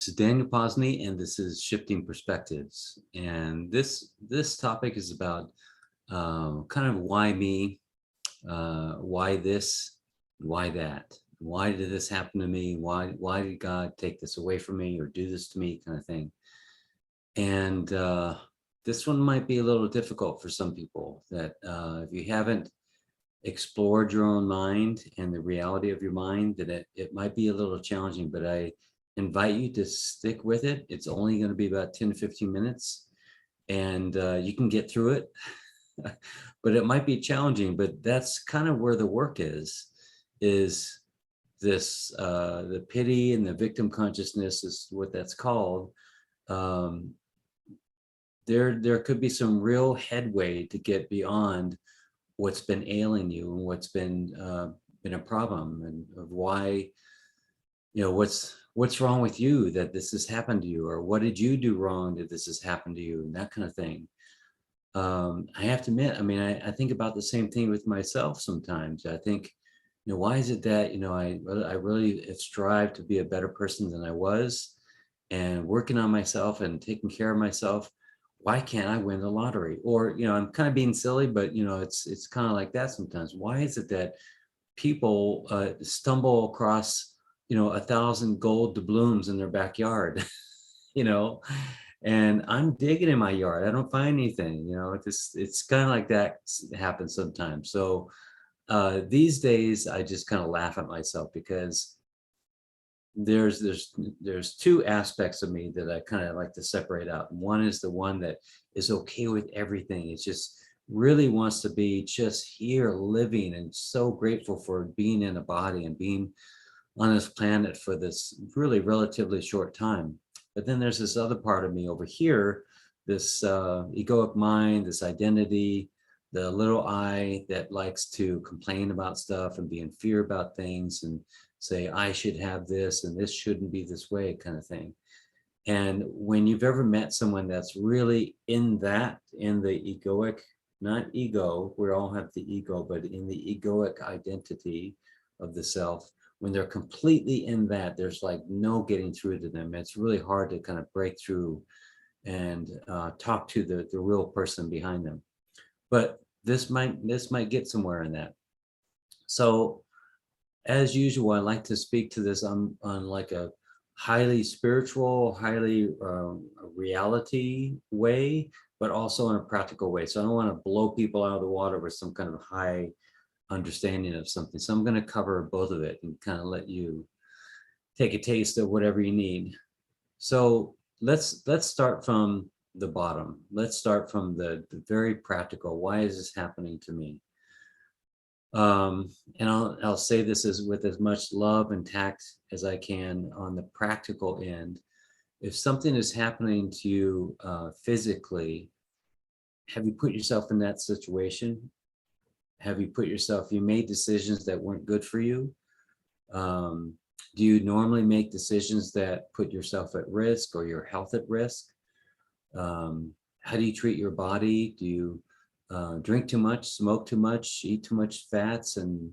This is Daniel Posney, and this is Shifting Perspectives. And this topic is about kind of why me, why this, why that. Why did this happen to me? Why did God take this away from me or do this to me, kind of thing. And this one might be a little difficult for some people. That if you haven't explored your own mind and the reality of your mind, that it might be a little challenging, but I invite you to stick with it. It's only going to be about 10 to 15 minutes, and you can get through it. But it might be challenging, but that's kind of where the work is this the pity and the victim consciousness is what that's called. um, there could be some real headway to get beyond what's been ailing you and what's been a problem, and of why, what's wrong with you that this has happened to you, or what did you do wrong that this has happened to you, and that kind of thing. I have to admit, I mean, I think about the same thing with myself sometimes. I think, why is it that, I really have strived to be a better person than I was, and working on myself and taking care of myself. Why can't I win the lottery? Or, I'm kind of being silly, but it's kind of like that sometimes. Why is it that people stumble across, 1,000 gold doubloons in their backyard, you know, and I'm digging in my yard. I don't find anything, it's kind of like that happens sometimes. So these days I just kind of laugh at myself, because there's two aspects of me that I kind of like to separate out. One is the one that is okay with everything. It just really wants to be just here living, and so grateful for being in a body and being on this planet for this really relatively short time. But then there's this other part of me over here, this egoic mind, this identity, the little I that likes to complain about stuff and be in fear about things and say, I should have this and this shouldn't be this way, kind of thing. And when you've ever met someone that's really in the egoic, not ego, we all have the ego, but in the egoic identity of the self, when they're completely in that, there's like no getting through to them. It's really hard to kind of break through and talk to the real person behind them. But this might get somewhere in that. So as usual, I like to speak to this on like a highly spiritual, highly reality way, but also in a practical way. So I don't want to blow people out of the water with some kind of high understanding of something. So I'm going to cover both of it and kind of let you take a taste of whatever you need. So let's start from the bottom. Let's start from the very practical. Why is this happening to me? And I'll say this with as much love and tact as I can on the practical end. If something is happening to you physically, have you put yourself in that situation? Have you made decisions that weren't good for you? Do you normally make decisions that put yourself at risk or your health at risk? How do you treat your body? Do you drink too much, smoke too much, eat too much fats and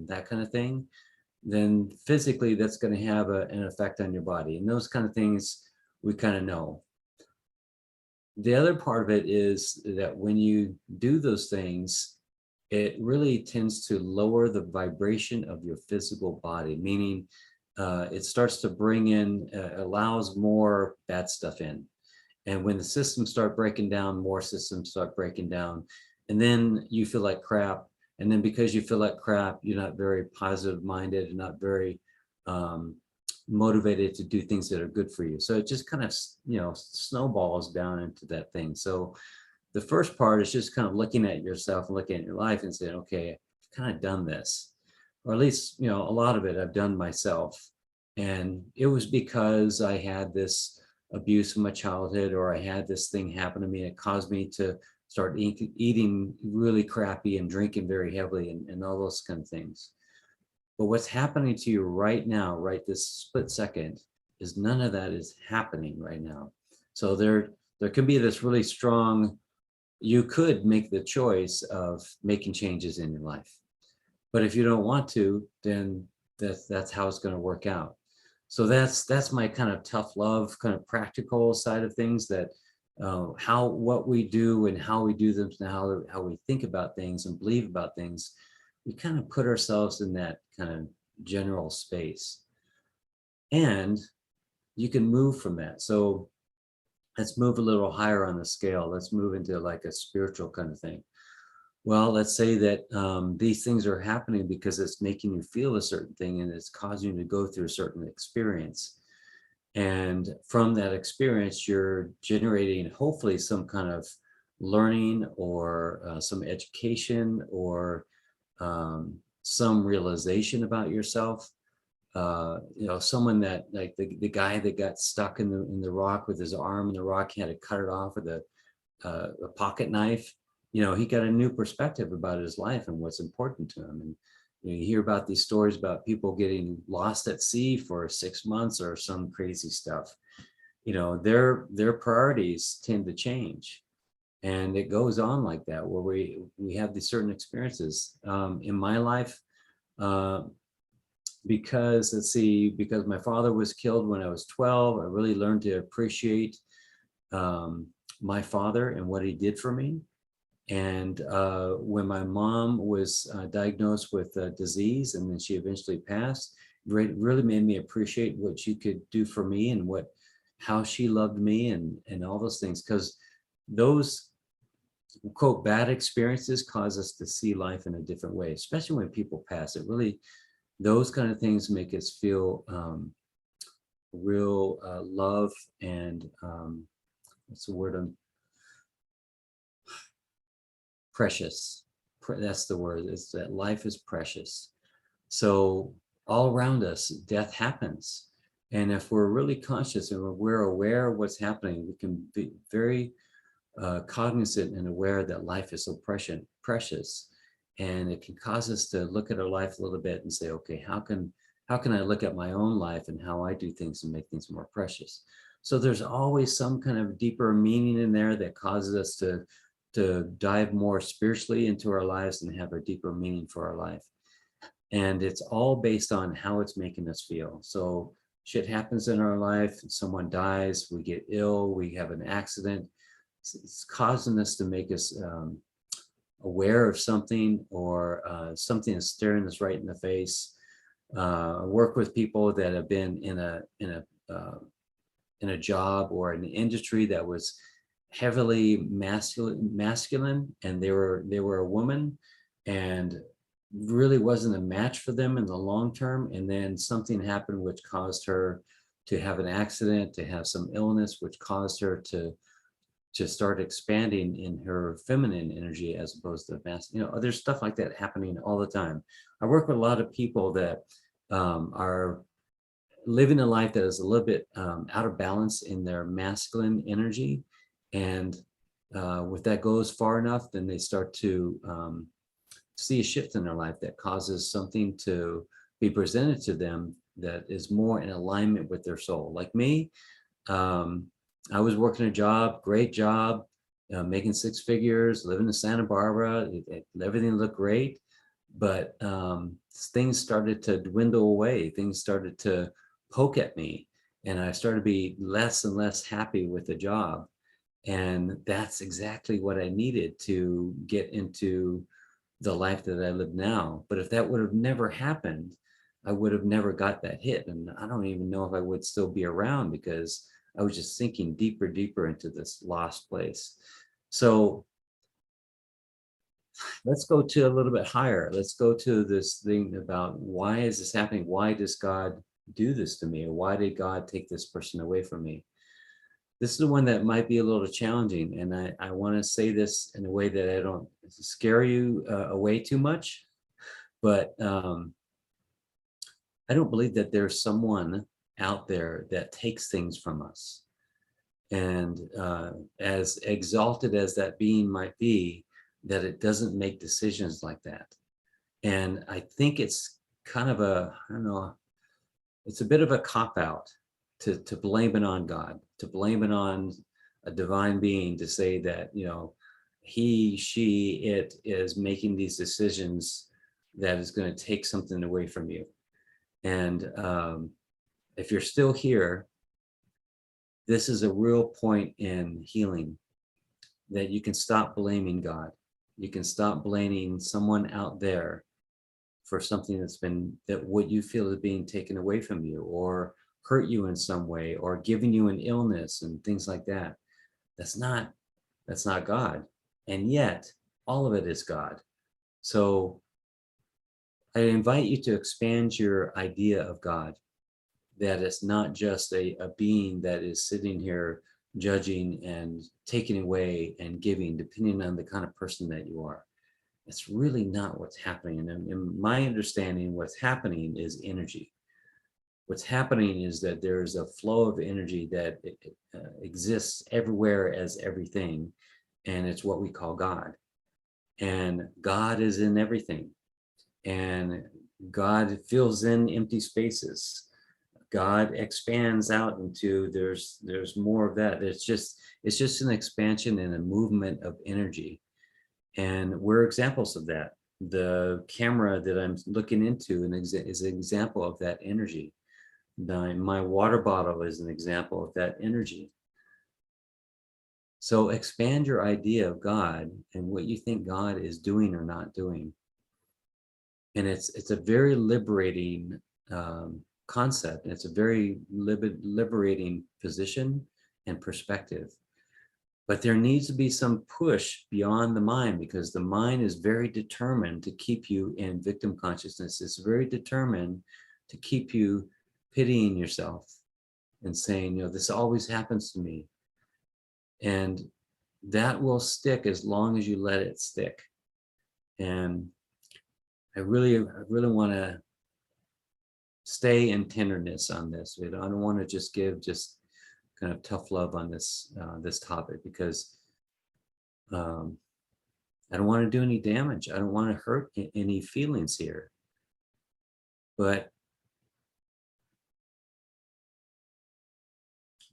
that kind of thing? Then physically that's going to have an effect on your body. And those kind of things we kind of know. The other part of it is that when you do those things, it really tends to lower the vibration of your physical body, meaning it starts to bring in, allows more bad stuff in. And when the systems start breaking down, more systems start breaking down. And then you feel like crap. And then because you feel like crap, you're not very positive minded and not very motivated to do things that are good for you. So it just kind of, snowballs down into that thing. So the first part is just kind of looking at yourself and looking at your life and saying, okay, I've kind of done this, or at least, a lot of it I've done myself. And it was because I had this abuse in my childhood, or I had this thing happen to me. It caused me to start eating really crappy and drinking very heavily and all those kind of things. But what's happening to you right now, right this split second, is none of that is happening right now. So there can be this really strong, you could make the choice of making changes in your life. But if you don't want to, then that's how it's going to work out. So that's my kind of tough love, kind of practical side of things, that what we do and how we do them, and how we think about things and believe about things, we kind of put ourselves in that kind of general space. And you can move from that. So let's move a little higher on the scale. Let's move into like a spiritual kind of thing. Well, let's say that these things are happening because it's making you feel a certain thing and it's causing you to go through a certain experience. And from that experience, you're generating hopefully some kind of learning, or some education, or some realization about yourself. Someone that, like the guy that got stuck in the rock with his arm in the rock, he had to cut it off with a pocket knife. He got a new perspective about his life and what's important to him. And you hear about these stories about people getting lost at sea for 6 months or some crazy stuff. Their priorities tend to change, and it goes on like that, where we have these certain experiences. In my life, because my father was killed when I was 12, I really learned to appreciate my father and what he did for me. And when my mom was diagnosed with a disease, and then she eventually passed, really made me appreciate what she could do for me, and how she loved me, and all those things. Because those quote bad experiences cause us to see life in a different way, especially when people pass. Those kind of things make us feel real love and what's the word? Precious. That's the word. It's that life is precious. So all around us, death happens. And if we're really conscious and we're aware of what's happening, we can be very cognizant and aware that life is so precious. And it can cause us to look at our life a little bit and say, okay, how can I look at my own life and how I do things and make things more precious? So there's always some kind of deeper meaning in there that causes us to dive more spiritually into our lives and have a deeper meaning for our life. And it's all based on how it's making us feel. So shit happens in our life, someone dies, we get ill, we have an accident. It's causing us to make us aware of something, or something is staring us right in the face. Work with people that have been in a job or an industry that was heavily masculine, and they were a woman, and really wasn't a match for them in the long term. And then something happened which caused her to have an accident, to have some illness, which caused her to start expanding in her feminine energy as opposed to masculine. There's stuff like that happening all the time. I work with a lot of people that are living a life that is a little bit out of balance in their masculine energy. And if that goes far enough, then they start to see a shift in their life that causes something to be presented to them that is more in alignment with their soul. Like me, I was working a job, great job, making 6 figures, living in Santa Barbara. Everything looked great, but things started to dwindle away. Things started to poke at me, and I started to be less and less happy with the job. And that's exactly what I needed to get into the life that I live now. But if that would have never happened, I would have never got that hit. And I don't even know if I would still be around, because I was just sinking deeper into this lost place. So let's go to a little bit higher. Let's go to this thing about, why is this happening? Why does God do this to me? Or why did God take this person away from me? This is the one that might be a little challenging. And I want to say this in a way that I don't scare you away too much. But I don't believe that there's someone out there that takes things from us. And as exalted as that being might be, that it doesn't make decisions like that. And I think it's kind of it's a bit of a cop-out to blame it on God, to blame it on a divine being, to say that, he, she, it is making these decisions that is going to take something away from you. And if you're still here, this is a real point in healing, that you can stop blaming God. You can stop blaming someone out there for something that what you feel is being taken away from you, or hurt you in some way, or giving you an illness and things like that. That's not God. And yet all of it is God. So I invite you to expand your idea of God, that it's not just a being that is sitting here judging and taking away and giving, depending on the kind of person that you are. It's really not what's happening. And in my understanding, what's happening is energy. What's happening is that there's a flow of energy that exists everywhere as everything, and it's what we call God. And God is in everything, and God fills in empty spaces. God expands out into, there's more of that. It's just an expansion and a movement of energy. And we're examples of that. The camera that I'm looking into is an example of that energy. My water bottle is an example of that energy. So expand your idea of God and what you think God is doing or not doing. And it's a very liberating concept. And it's a very liberating position and perspective. But there needs to be some push beyond the mind, because the mind is very determined to keep you in victim consciousness. It's very determined to keep you pitying yourself and saying, this always happens to me. And that will stick as long as you let it stick. And I really want to stay in tenderness on this. I don't want to just give kind of tough love on this topic, because I don't want to do any damage. I don't want to hurt any feelings here. But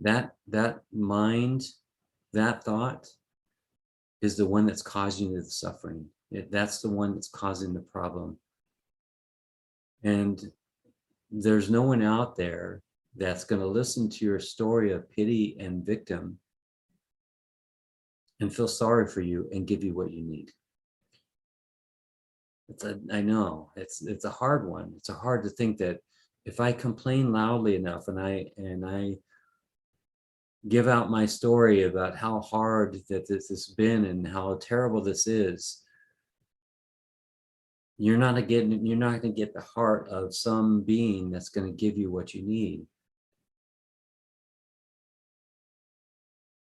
that mind, that thought is the one that's causing you the suffering. That's the one that's causing the problem. And there's no one out there that's going to listen to your story of pity and victim and feel sorry for you and give you what you need. I know it's a hard one. It's hard to think that if I complain loudly enough and I give out my story about how hard that this has been and how terrible this is, you're not going to get the heart of some being that's going to give you what you need.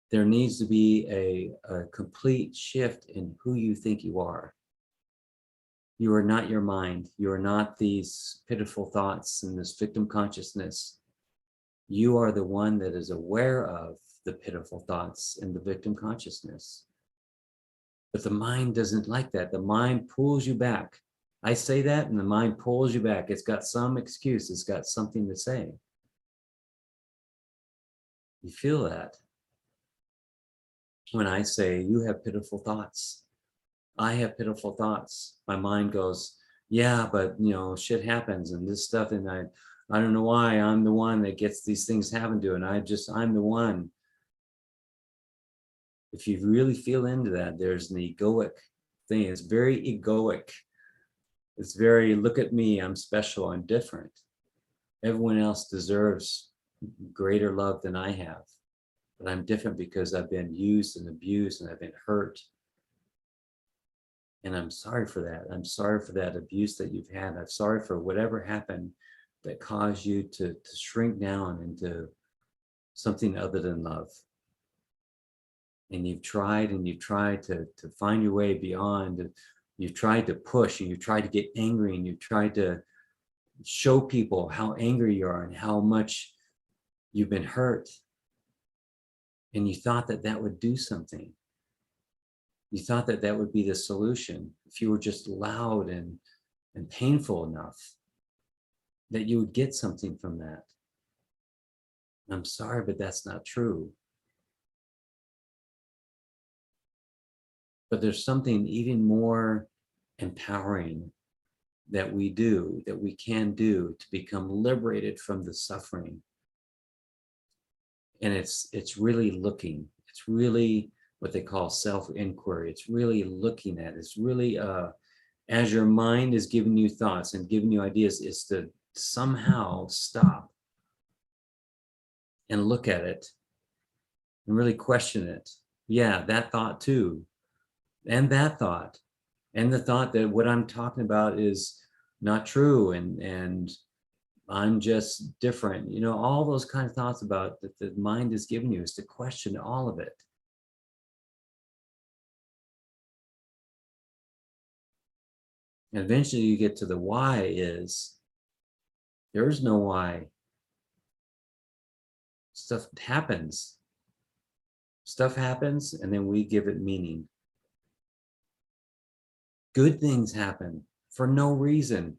There needs to be a complete shift in who you think you are. You are not your mind. You are not these pitiful thoughts and this victim consciousness. You are the one that is aware of the pitiful thoughts and the victim consciousness. But the mind doesn't like that. The mind pulls you back. I say that and the mind pulls you back. It's got some excuse. It's got something to say. You feel that when I say, you have pitiful thoughts. I have pitiful thoughts. My mind goes, yeah, but shit happens and this stuff, and I don't know why I'm the one that gets these things happen to, and I'm the one. If you really feel into that, there's an egoic thing. It's very egoic. It's very, look at me, I'm special, I'm different. Everyone else deserves greater love than I have. But I'm different because I've been used and abused and I've been hurt. And I'm sorry for that. I'm sorry for that abuse that you've had. I'm sorry for whatever happened that caused you to shrink down into something other than love. And you've tried to find your way beyond. You've tried to push, and you've tried to get angry, and you've tried to show people how angry you are and how much you've been hurt. And you thought that would do something. You thought that would be the solution. If you were just loud and painful enough, that you would get something from that. I'm sorry, but that's not true. But there's something even more empowering that we do, that we can do to become liberated from the suffering. And it's really looking, it's really what they call self-inquiry. It's really looking at, it's really, as your mind is giving you thoughts and giving you ideas, is to somehow stop and look at it and really question it. Yeah, that thought too, and that thought, and the thought that what I'm talking about is not true, and I'm just different. You know, all those kind of thoughts about that the mind is giving you, is to question all of it. And eventually you get to the why. Is there is no why. Stuff happens. Stuff happens, and then we give it meaning. Good things happen for no reason.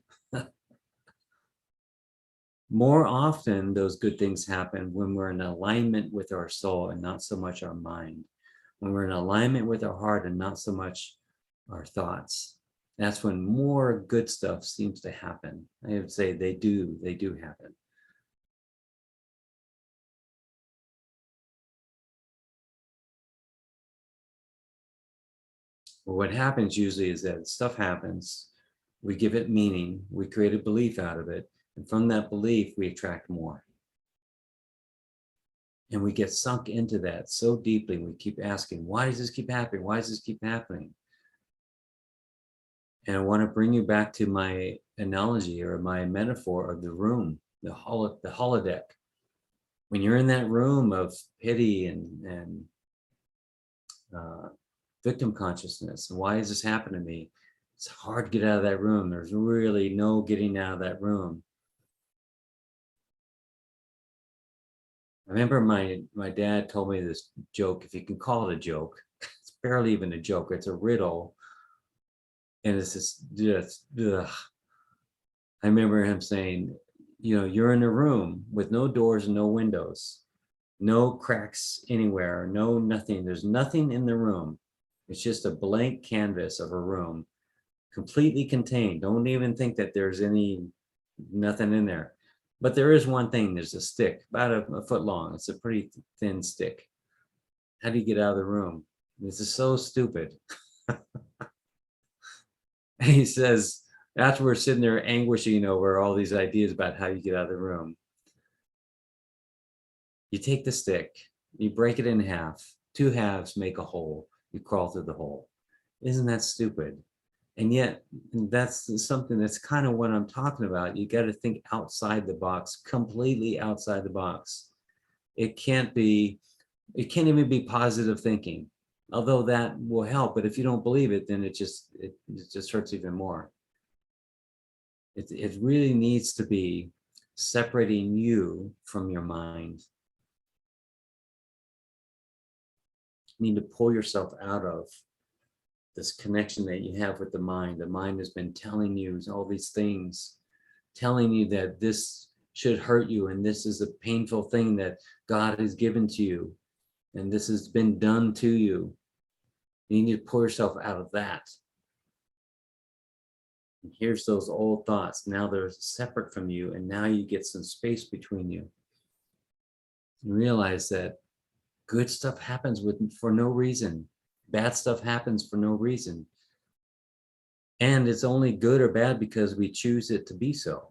More often, those good things happen when we're in alignment with our soul and not so much our mind. When we're in alignment with our heart and not so much our thoughts. That's when more good stuff seems to happen. I would say they do happen. Well, what happens usually is that stuff happens, we give it meaning, we create a belief out of it, and from that belief, we attract more. And we get sunk into that so deeply, we keep asking, why does this keep happening? Why does this keep happening? And I want to bring you back to my analogy or my metaphor of the room, the holodeck. When you're in that room of pity and victim consciousness, and why does this happen to me? It's hard to get out of that room. There's really no getting out of that room. I remember my dad told me this joke, if you can call it a joke. It's barely even a joke, it's a riddle. And it's just ugh. I remember him saying, you know, you're in a room with no doors and no windows, no cracks anywhere, no nothing. There's nothing in the room. It's just a blank canvas of a room, completely contained. Don't even think that there's nothing in there. But there is one thing, there's a stick, about a foot long. It's a pretty thin stick. How do you get out of the room? This is so stupid. And he says, after we're sitting there anguishing over all these ideas about how you get out of the room, you take the stick, you break it in half, two halves make a hole, you crawl through the hole. Isn't that stupid? And yet that's something that's kind of what I'm talking about. You got to think outside the box, completely outside the box. It can't even be positive thinking, although that will help. But if you don't believe it, then it just hurts even more. It really needs to be separating you from your mind. You need to pull yourself out of this connection that you have with the mind. The mind has been telling you all these things, telling you that this should hurt you, and this is a painful thing that God has given to you, and this has been done to you. You need to pull yourself out of that. And here's those old thoughts. Now they're separate from you, and now you get some space between you. You realize that good stuff happens for no reason. Bad stuff happens for no reason. And it's only good or bad because we choose it to be so.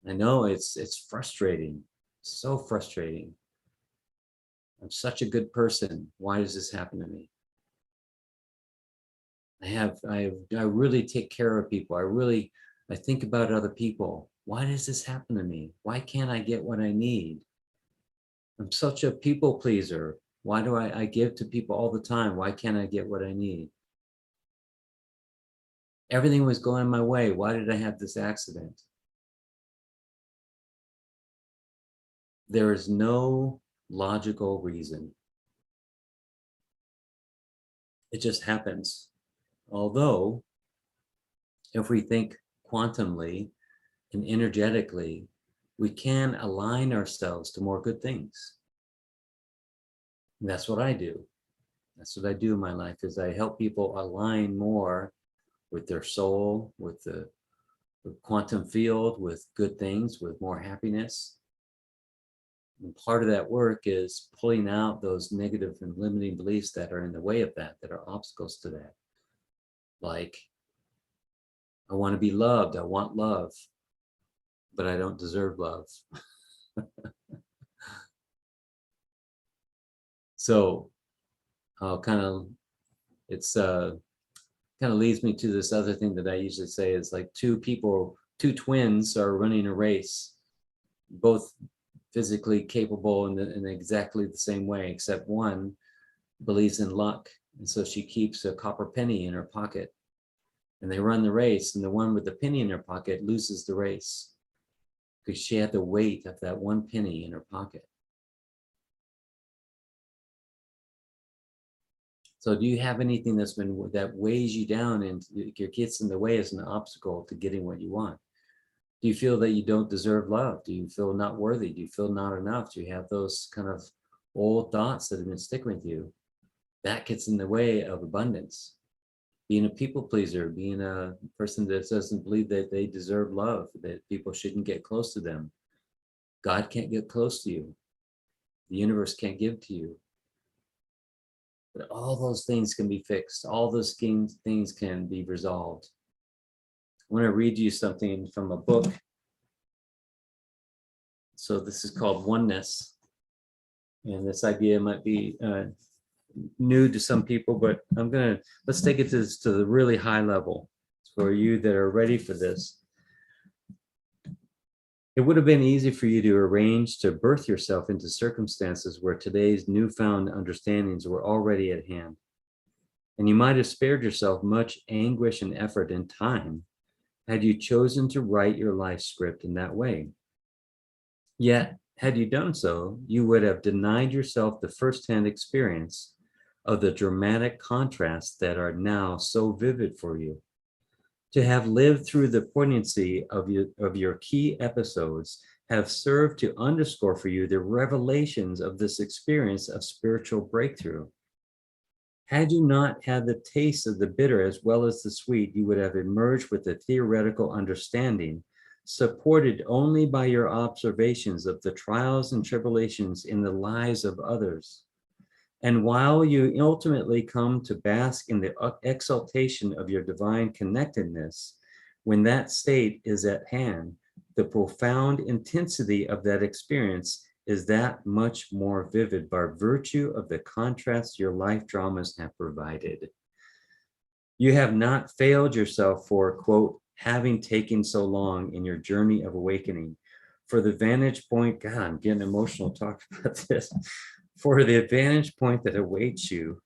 I know it's frustrating, so frustrating. I'm such a good person. Why does this happen to me? I really take care of people. I think about other people. Why does this happen to me? Why can't I get what I need? I'm such a people pleaser. Why do I give to people all the time? Why can't I get what I need? Everything was going my way. Why did I have this accident? There is no logical reason. It just happens. Although, if we think quantumly and energetically, we can align ourselves to more good things. And that's what I do. That's what I do in my life, is I help people align more with their soul, with the quantum field, with good things, with more happiness. And part of that work is pulling out those negative and limiting beliefs that are in the way of that, that are obstacles to that. Like, I want to be loved, I want love, but I don't deserve love. So I'll it's kind of leads me to this other thing that I usually say is like two twins are running a race, both physically capable in exactly the same way, except one believes in luck. And so she keeps a copper penny in her pocket, and they run the race. And the one with the penny in her pocket loses the race because she had the weight of that one penny in her pocket. So do you have anything that weighs you down and gets in the way as an obstacle to getting what you want? Do you feel that you don't deserve love? Do you feel not worthy? Do you feel not enough? Do you have those kind of old thoughts that have been sticking with you? That gets in the way of abundance. Being a people pleaser, being a person that doesn't believe that they deserve love, that people shouldn't get close to them. God can't get close to you. The universe can't give to you. But all those things can be fixed. All those things can be resolved. I want to read you something from a book. So this is called Oneness. And this idea might be new to some people, but let's take it to the really high level for you that are ready for this. It would have been easy for you to arrange to birth yourself into circumstances where today's newfound understandings were already at hand. And you might have spared yourself much anguish and effort and time had you chosen to write your life script in that way. Yet, had you done so, you would have denied yourself the firsthand experience of the dramatic contrasts that are now so vivid for you. To have lived through the poignancy of your key episodes have served to underscore for you the revelations of this experience of spiritual breakthrough. Had you not had the taste of the bitter as well as the sweet, you would have emerged with a theoretical understanding, supported only by your observations of the trials and tribulations in the lives of others. And while you ultimately come to bask in the exaltation of your divine connectedness, when that state is at hand, the profound intensity of that experience is that much more vivid by virtue of the contrast your life dramas have provided. You have not failed yourself for, quote, having taken so long in your journey of awakening. For the vantage point, God, I'm getting emotional talking about this. For the vantage point that awaits you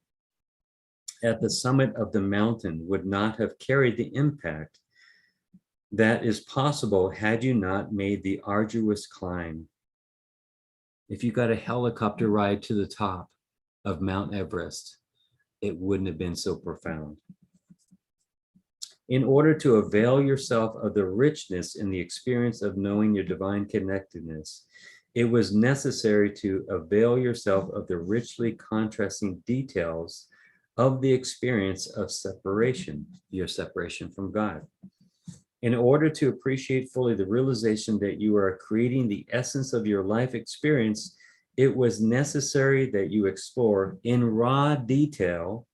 at the summit of the mountain would not have carried the impact that is possible had you not made the arduous climb. If you got a helicopter ride to the top of Mount Everest, it wouldn't have been so profound. In order to avail yourself of the richness in the experience of knowing your divine connectedness, it was necessary to avail yourself of the richly contrasting details of the experience of separation, your separation from God. In order to appreciate fully the realization that you are creating the essence of your life experience, it was necessary that you explore in raw detail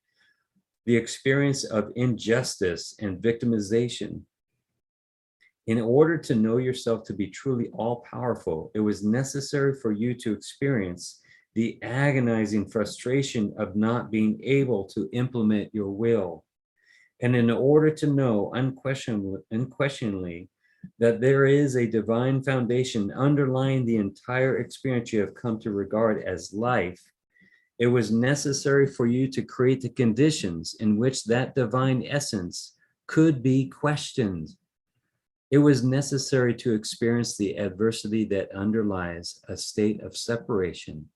the experience of injustice and victimization. In order to know yourself to be truly all-powerful, it was necessary for you to experience the agonizing frustration of not being able to implement your will. And in order to know unquestionably that there is a divine foundation underlying the entire experience you have come to regard as life, it was necessary for you to create the conditions in which that divine essence could be questioned. It was necessary to experience the adversity that underlies a state of separation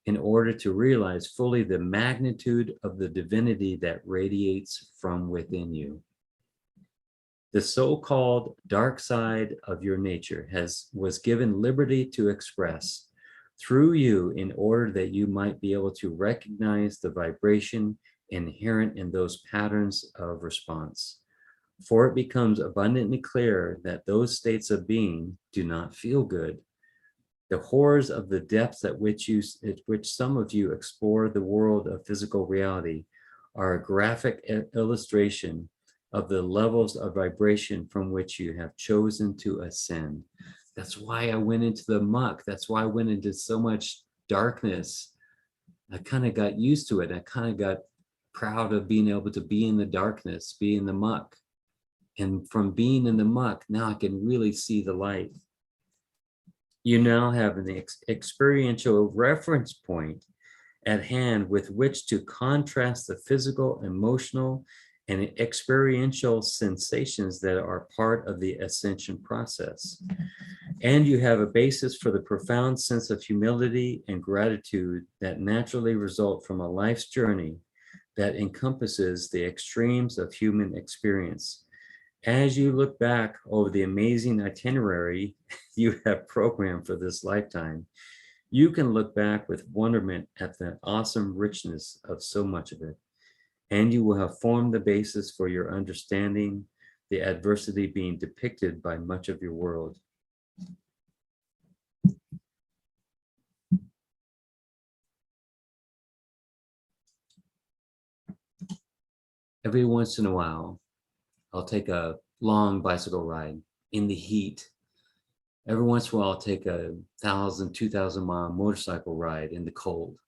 in order to realize fully the magnitude of the divinity that radiates from within you. The so-called dark side of your nature was given liberty to express, through you in order that you might be able to recognize the vibration inherent in those patterns of response. For it becomes abundantly clear that those states of being do not feel good. The horrors of the depths at which some of you explore the world of physical reality are a graphic illustration of the levels of vibration from which you have chosen to ascend. That's why I went into the muck. That's why I went into so much darkness. I kind of got used to it. I kind of got proud of being able to be in the darkness, be in the muck. And from being in the muck, now I can really see the light. You now have an experiential reference point at hand with which to contrast the physical, emotional, and experiential sensations that are part of the ascension process. And you have a basis for the profound sense of humility and gratitude that naturally result from a life's journey that encompasses the extremes of human experience. As you look back over the amazing itinerary you have programmed for this lifetime, you can look back with wonderment at the awesome richness of so much of it, and you will have formed the basis for your understanding the adversity being depicted by much of your world. Every once in a while, I'll take a long bicycle ride in the heat. Every once in a while, I'll take a 1,000, 2,000 mile motorcycle ride in the cold.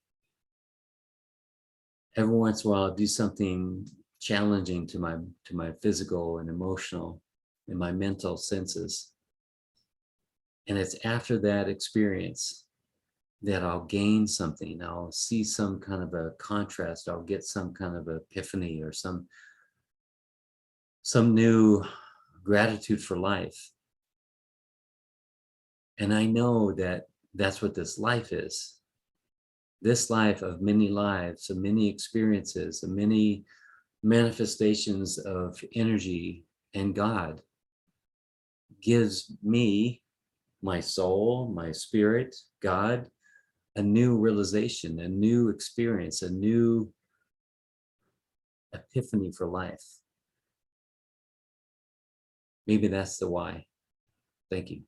Every once in a while, I'll do something challenging to my physical and emotional and my mental senses. And it's after that experience that I'll gain something. I'll see some kind of a contrast. I'll get some kind of epiphany or some new gratitude for life. And I know that that's what this life is. This life of many lives, of many experiences, of many manifestations of energy and God gives me, my soul, my spirit, God, a new realization, a new experience, a new epiphany for life. Maybe that's the why. Thank you.